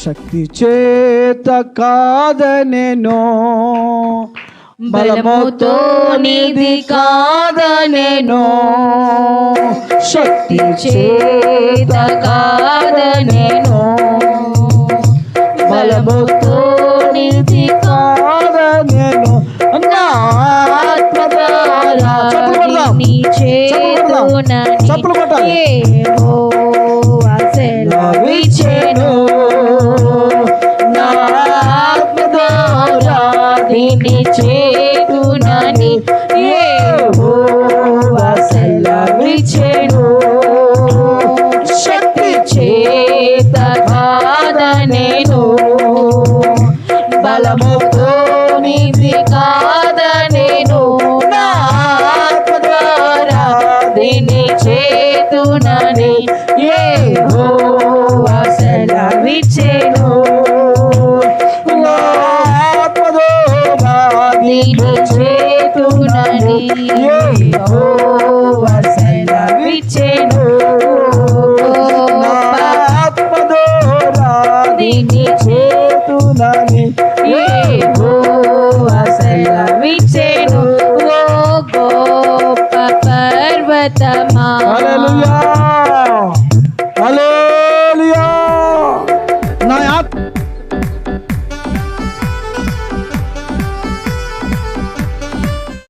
శక్తి చేత కాదనెను, బలముతో నిధి కాదనెను, శక్తి చేత కాదనెను, బలముతో నిధి కాదనెను, నా ఆత్మ ద్వారా నీ చేతునని యెహోవా సెలవిచ్చెను, నా ఆత్మ ద్వారా నీ చేతునని యెహోవా సెలవిచ్చెను, శక్తి చేత కాదనెను, బలముతో నిధి కాదనెను, నా ఆత్మ ద్వారా దీని చేతునని యెహోవా సెలవిచ్చెను, నా ఆత్మ ద్వారా దీని చేతునని యెహోవా సెలవిచ్చెను, నా ఆత్మ ద్వారా దీని చేతునని యెహోవా సెలవిచ్చెను, ఓ గొప్ప పర్వతమా, హల్లెలూయా,